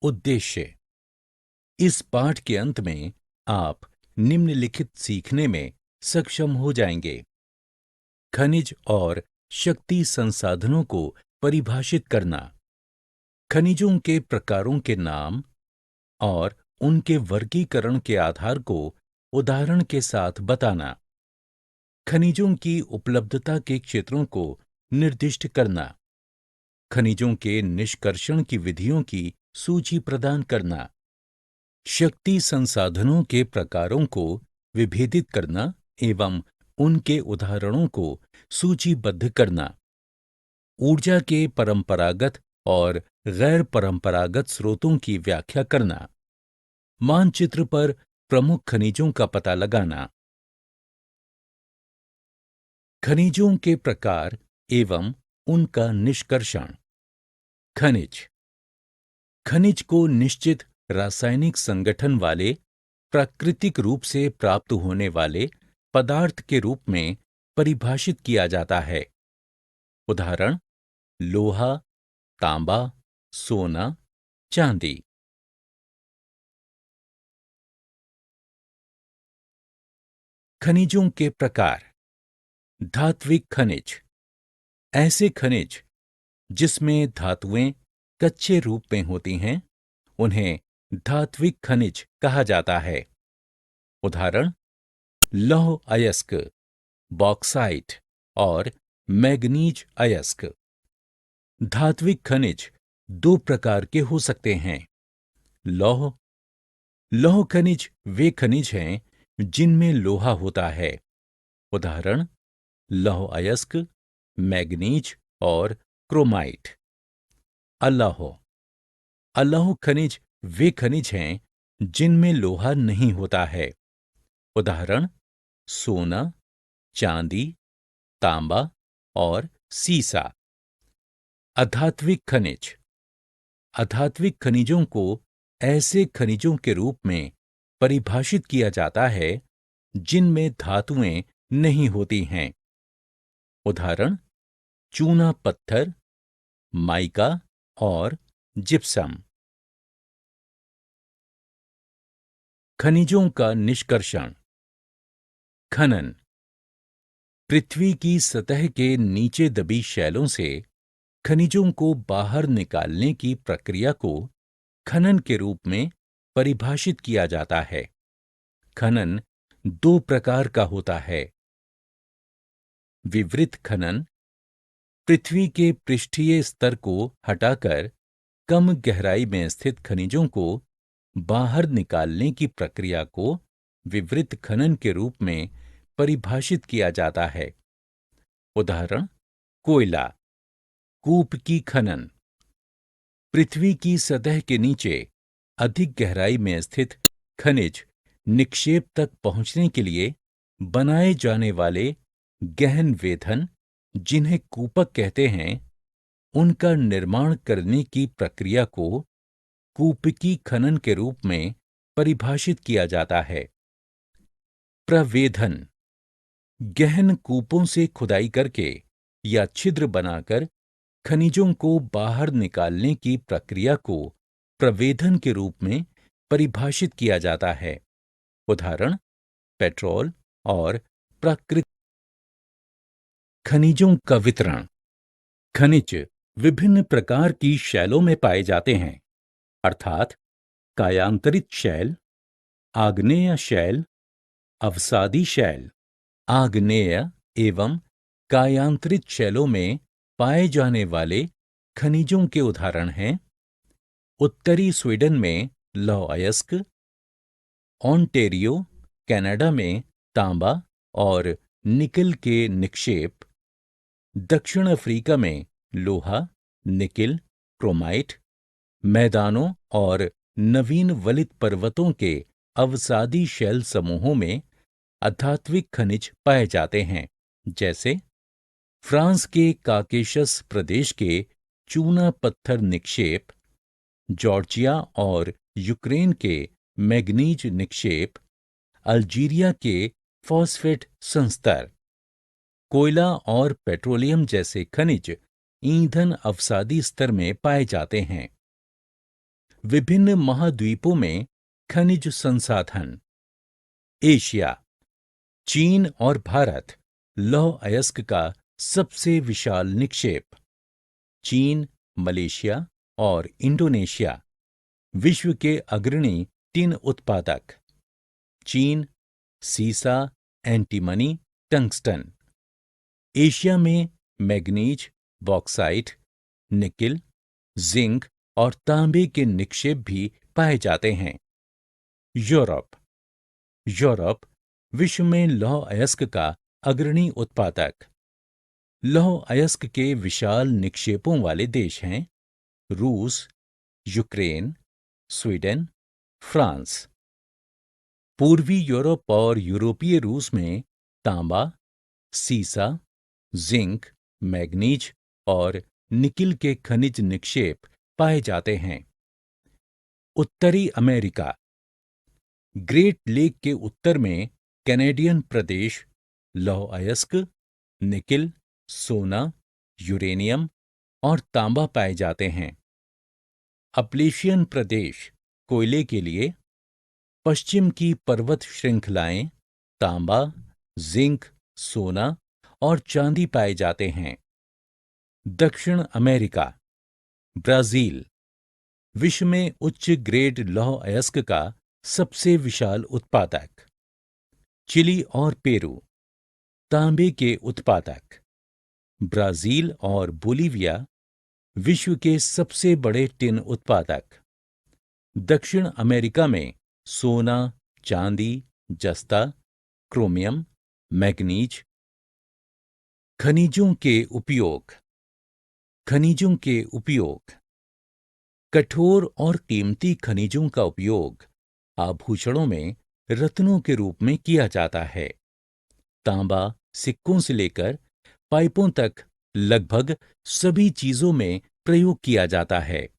उद्देश्य। इस पाठ के अंत में आप निम्नलिखित सीखने में सक्षम हो जाएंगे। खनिज और शक्ति संसाधनों को परिभाषित करना, खनिजों के प्रकारों के नाम और उनके वर्गीकरण के आधार को उदाहरण के साथ बताना, खनिजों की उपलब्धता के क्षेत्रों को निर्दिष्ट करना, खनिजों के निष्कर्षण की विधियों की सूची प्रदान करना, शक्ति संसाधनों के प्रकारों को विभेदित करना एवं उनके उदाहरणों को सूचीबद्ध करना, ऊर्जा के परंपरागत और गैर परंपरागत स्रोतों की व्याख्या करना, मानचित्र पर प्रमुख खनिजों का पता लगाना। खनिजों के प्रकार एवं उनका निष्कर्षण। खनिज, खनिज को निश्चित रासायनिक संगठन वाले प्राकृतिक रूप से प्राप्त होने वाले पदार्थ के रूप में परिभाषित किया जाता है। उदाहरण: लोहा, तांबा, सोना, चांदी। खनिजों के प्रकार। धात्विक खनिज, ऐसे खनिज जिसमें धातुएं कच्चे रूप में होती हैं, उन्हें धात्विक खनिज कहा जाता है। उदाहरण: लौह अयस्क, बॉक्साइट और मैग्नीज अयस्क। धात्विक खनिज दो प्रकार के हो सकते हैं। लौह, लौह खनिज वे खनिज हैं जिनमें लोहा होता है। उदाहरण: लौह अयस्क, मैग्नीज और क्रोमाइट। अलौह, अलौह खनिज वे खनिज हैं जिनमें लोहा नहीं होता है। उदाहरण: सोना, चांदी, तांबा और सीसा। अधात्विक खनिज, अधात्विक खनिजों को ऐसे खनिजों के रूप में परिभाषित किया जाता है जिनमें धातुएं नहीं होती हैं। उदाहरण: चूना पत्थर, माइका और जिप्सम। खनिजों का निष्कर्षण। खनन, पृथ्वी की सतह के नीचे दबी शैलों से खनिजों को बाहर निकालने की प्रक्रिया को खनन के रूप में परिभाषित किया जाता है। खनन दो प्रकार का होता है। विवृत खनन, पृथ्वी के पृष्ठीय स्तर को हटाकर कम गहराई में स्थित खनिजों को बाहर निकालने की प्रक्रिया को विवृत खनन के रूप में परिभाषित किया जाता है। उदाहरण: कोयला, कूप की खनन, पृथ्वी की सतह के नीचे अधिक गहराई में स्थित खनिज निक्षेप तक पहुंचने के लिए बनाए जाने वाले गहन वेधन, जिन्हें कूपक कहते हैं, उनका निर्माण करने की प्रक्रिया को कूपकी खनन के रूप में परिभाषित किया जाता है। प्रवेधन, गहन कूपों से खुदाई करके या छिद्र बनाकर खनिजों को बाहर निकालने की प्रक्रिया को प्रवेधन के रूप में परिभाषित किया जाता है। उदाहरण: पेट्रोल और प्राकृतिक। खनिजों का वितरण। खनिज विभिन्न प्रकार की शैलों में पाए जाते हैं, अर्थात कायांतरित शैल, आग्नेय शैल, अवसादी शैल। आग्नेय एवं कायांतरित शैलों में पाए जाने वाले खनिजों के उदाहरण हैं: उत्तरी स्वीडन में लौह अयस्क, ओंटेरियो कनाडा में तांबा और निकल के निक्षेप, दक्षिण अफ्रीका में लोहा, निकिल, क्रोमाइट, मैदानों और नवीन वलित पर्वतों के अवसादी शैल समूहों में अधात्विक खनिज पाए जाते हैं, जैसे फ्रांस के काकेशस प्रदेश के चूना पत्थर निक्षेप, जॉर्जिया और यूक्रेन के मैग्नीज निक्षेप, अल्जीरिया के फॉस्फेट संस्तर। कोयला और पेट्रोलियम जैसे खनिज ईंधन अवसादी स्तर में पाए जाते हैं। विभिन्न महाद्वीपों में खनिज संसाधन। एशिया, चीन और भारत लौह अयस्क का सबसे विशाल निक्षेप। चीन, मलेशिया और इंडोनेशिया विश्व के अग्रणी टिन उत्पादक। चीन, सीसा, एंटीमनी, टंगस्टन। एशिया में मैग्नीज, बॉक्साइट, निकिल, जिंक और तांबे के निक्षेप भी पाए जाते हैं। यूरोप विश्व में लौह अयस्क का अग्रणी उत्पादक। लौह अयस्क के विशाल निक्षेपों वाले देश हैं रूस, यूक्रेन, स्वीडन, फ्रांस। पूर्वी यूरोप और यूरोपीय रूस में तांबा, सीसा, जिंक, मैग्नीज और निकिल के खनिज निक्षेप पाए जाते हैं। उत्तरी अमेरिका, ग्रेट लेक के उत्तर में कैनेडियन प्रदेश लौह अयस्क, निकिल, सोना, यूरेनियम और तांबा पाए जाते हैं। अपलेशियन प्रदेश कोयले के लिए। पश्चिम की पर्वत श्रृंखलाएं तांबा, जिंक, सोना और चांदी पाए जाते हैं। दक्षिण अमेरिका, ब्राजील विश्व में उच्च ग्रेड लौह अयस्क का सबसे विशाल उत्पादक। चिली और पेरू तांबे के उत्पादक। ब्राजील और बोलीविया विश्व के सबसे बड़े टिन उत्पादक। दक्षिण अमेरिका में सोना, चांदी, जस्ता, क्रोमियम, मैग्नीज। खनिजों के उपयोग। खनिजों के उपयोग। कठोर और कीमती खनिजों का उपयोग आभूषणों में रत्नों के रूप में किया जाता है। तांबा सिक्कों से लेकर पाइपों तक लगभग सभी चीजों में प्रयोग किया जाता है।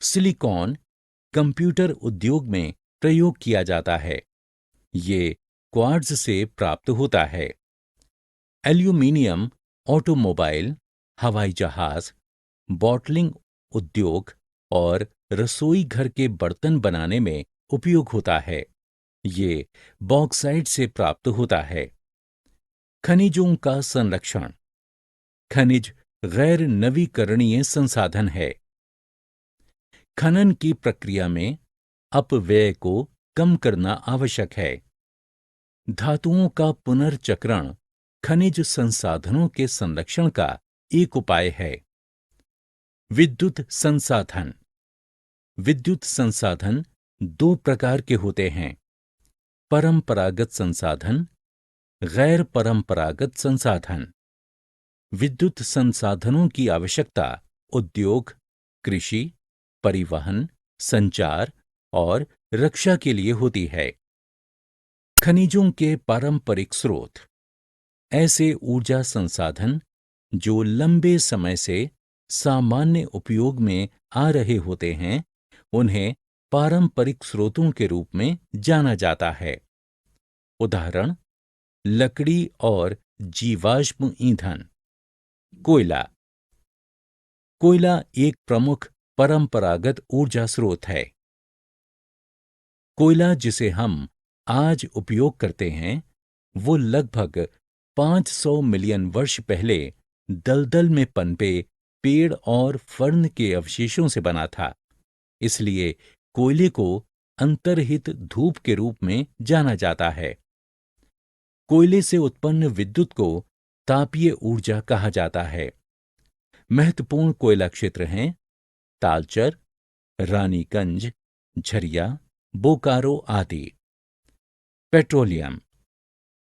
सिलिकॉन कंप्यूटर उद्योग में प्रयोग किया जाता है। ये क्वार्ट्ज से प्राप्त होता है। एल्यूमीनियम ऑटोमोबाइल, हवाई जहाज, बॉटलिंग उद्योग और रसोई घर के बर्तन बनाने में उपयोग होता है। ये बॉक्साइट से प्राप्त होता है। खनिजों का संरक्षण। खनिज गैर नवीकरणीय संसाधन है। खनन की प्रक्रिया में अपव्यय को कम करना आवश्यक है। धातुओं का पुनर्चक्रण खनिज संसाधनों के संरक्षण का एक उपाय है। विद्युत संसाधन। विद्युत संसाधन दो प्रकार के होते हैं, परंपरागत संसाधन, गैर परंपरागत संसाधन। विद्युत संसाधनों की आवश्यकता उद्योग, कृषि, परिवहन, संचार और रक्षा के लिए होती है। खनिजों के पारंपरिक स्रोत। ऐसे ऊर्जा संसाधन जो लंबे समय से सामान्य उपयोग में आ रहे होते हैं, उन्हें पारंपरिक स्रोतों के रूप में जाना जाता है। उदाहरण लकड़ी और जीवाश्म ईंधन। कोयला। कोयला एक प्रमुख परंपरागत ऊर्जा स्रोत है। कोयला जिसे हम आज उपयोग करते हैं, वो लगभग 500 मिलियन वर्ष पहले दलदल में पनपे पेड़ और फर्न के अवशेषों से बना था। इसलिए कोयले को अंतर्हित धूप के रूप में जाना जाता है। कोयले से उत्पन्न विद्युत को तापीय ऊर्जा कहा जाता है। महत्वपूर्ण कोयला क्षेत्र हैं तालचर, रानीगंज, झरिया, बोकारो आदि। पेट्रोलियम।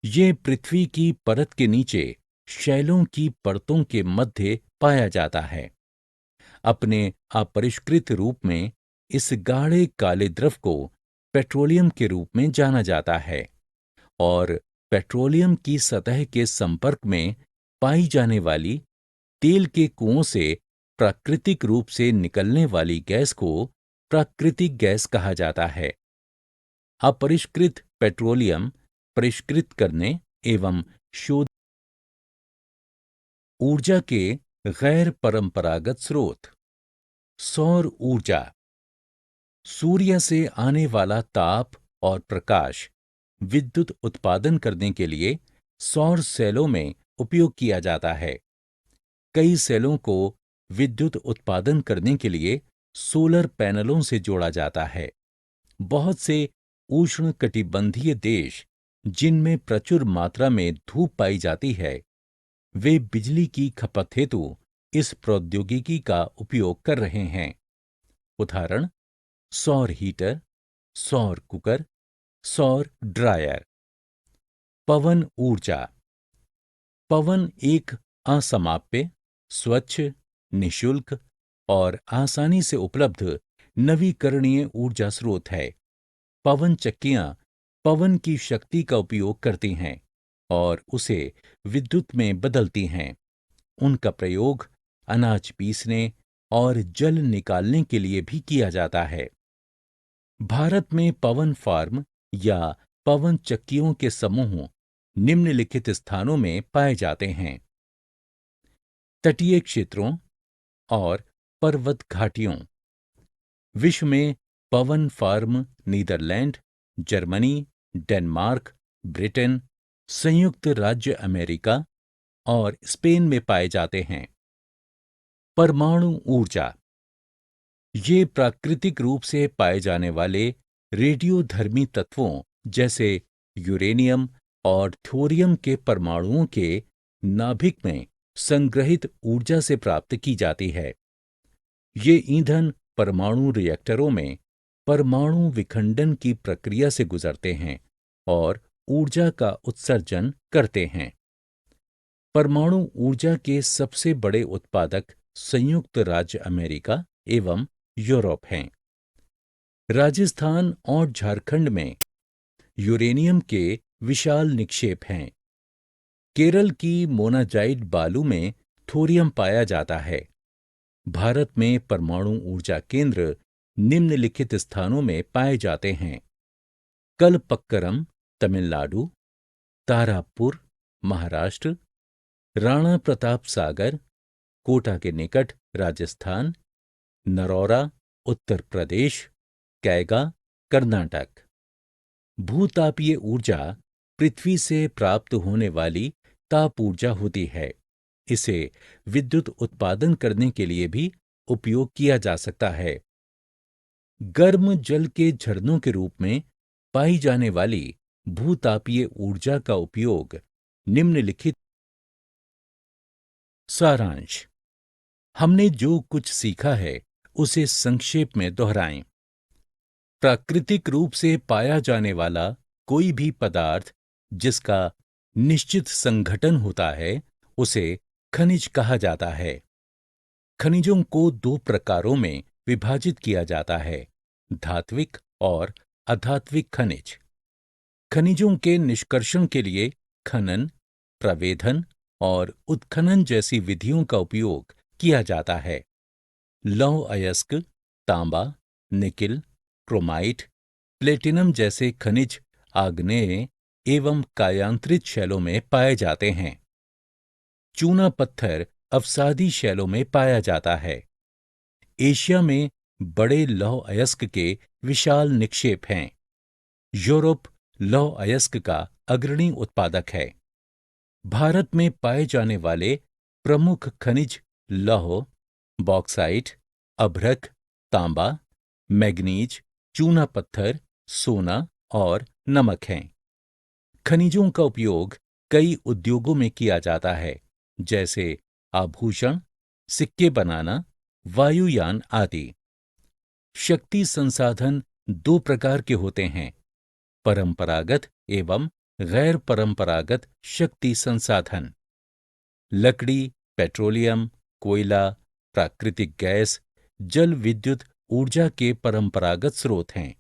ये पृथ्वी की परत के नीचे शैलों की परतों के मध्य पाया जाता है। अपने अपरिष्कृत रूप में इस गाढ़े काले द्रव को पेट्रोलियम के रूप में जाना जाता है और पेट्रोलियम की सतह के संपर्क में पाई जाने वाली तेल के कुओं से प्राकृतिक रूप से निकलने वाली गैस को प्राकृतिक गैस कहा जाता है। अपरिष्कृत पेट्रोलियम परिष्कृत करने एवं शोध। ऊर्जा के गैर परंपरागत स्रोत। सौर ऊर्जा। सूर्य से आने वाला ताप और प्रकाश विद्युत उत्पादन करने के लिए सौर सेलों में उपयोग किया जाता है। कई सेलों को विद्युत उत्पादन करने के लिए सोलर पैनलों से जोड़ा जाता है। बहुत से उष्णकटिबंधीय देश, जिनमें प्रचुर मात्रा में धूप पाई जाती है, वे बिजली की खपत हेतु इस प्रौद्योगिकी का उपयोग कर रहे हैं। उदाहरण: सौर हीटर, सौर कुकर, सौर ड्रायर। पवन ऊर्जा। पवन एक असमाप्य, स्वच्छ, निःशुल्क और आसानी से उपलब्ध नवीकरणीय ऊर्जा स्रोत है। पवन चक्कियां पवन की शक्ति का उपयोग करती हैं और उसे विद्युत में बदलती हैं। उनका प्रयोग अनाज पीसने और जल निकालने के लिए भी किया जाता है। भारत में पवन फार्म या पवन चक्कियों के समूह निम्नलिखित स्थानों में पाए जाते हैं: तटीय क्षेत्रों और पर्वत घाटियों। विश्व में पवन farm Netherlands, Germany, Denmark, Britain, संयुक्त राज्य अमेरिका और स्पेन में पाए जाते हैं। परमाणु ऊर्जा। ये प्राकृतिक रूप से पाए जाने वाले रेडियोधर्मी तत्वों जैसे यूरेनियम और थोरियम के परमाणुओं के नाभिक में संग्रहित ऊर्जा से प्राप्त की जाती है। ये ईंधन परमाणु रिएक्टरों में परमाणु विखंडन की प्रक्रिया से गुजरते हैं और ऊर्जा का उत्सर्जन करते हैं। परमाणु ऊर्जा के सबसे बड़े उत्पादक संयुक्त राज्य अमेरिका एवं यूरोप हैं। राजस्थान और झारखंड में यूरेनियम के विशाल निक्षेप हैं। केरल की मोनाजाइट बालू में थोरियम पाया जाता है। भारत में परमाणु ऊर्जा केंद्र निम्नलिखित स्थानों में पाए जाते हैं: कलपक्करम, तमिलनाडु; तारापुर, महाराष्ट्र; राणा प्रताप सागर, कोटा के निकट, राजस्थान; नरौरा, उत्तर प्रदेश; कैगा, कर्नाटक। भूतापीय ऊर्जा पृथ्वी से प्राप्त होने वाली ताप ऊर्जा होती है। इसे विद्युत उत्पादन करने के लिए भी उपयोग किया जा सकता है। गर्म जल के झरनों के रूप में पाई जाने वाली भूतापीय ऊर्जा का उपयोग निम्नलिखित। सारांश: हमने जो कुछ सीखा है उसे संक्षेप में दोहराएं। प्राकृतिक रूप से पाया जाने वाला कोई भी पदार्थ जिसका निश्चित संघटन होता है, उसे खनिज कहा जाता है। खनिजों को दो प्रकारों में विभाजित किया जाता है: धात्विक और अधात्विक खनिज। खनिजों के निष्कर्षण के लिए खनन, प्रवेधन और उत्खनन जैसी विधियों का उपयोग किया जाता है। लौह अयस्क, तांबा, निकिल, क्रोमाइट, प्लेटिनम जैसे खनिज आग्नेय एवं कायांतरित शैलों में पाए जाते हैं। चूना पत्थर अवसादी शैलों में पाया जाता है। एशिया में बड़े लौह अयस्क के विशाल निक्षेप हैं। यूरोप लौह अयस्क का अग्रणी उत्पादक है। भारत में पाए जाने वाले प्रमुख खनिज लौह, बॉक्साइट, अभ्रक, तांबा, मैग्नीज, चूना पत्थर, सोना और नमक हैं। खनिजों का उपयोग कई उद्योगों में किया जाता है, जैसे आभूषण, सिक्के बनाना, वायुयान आदि। शक्ति संसाधन दो प्रकार के होते हैं: परंपरागत एवं गैर परंपरागत शक्ति संसाधन। लकड़ी, पेट्रोलियम, कोयला, प्राकृतिक गैस, जल विद्युत ऊर्जा के परंपरागत स्रोत हैं।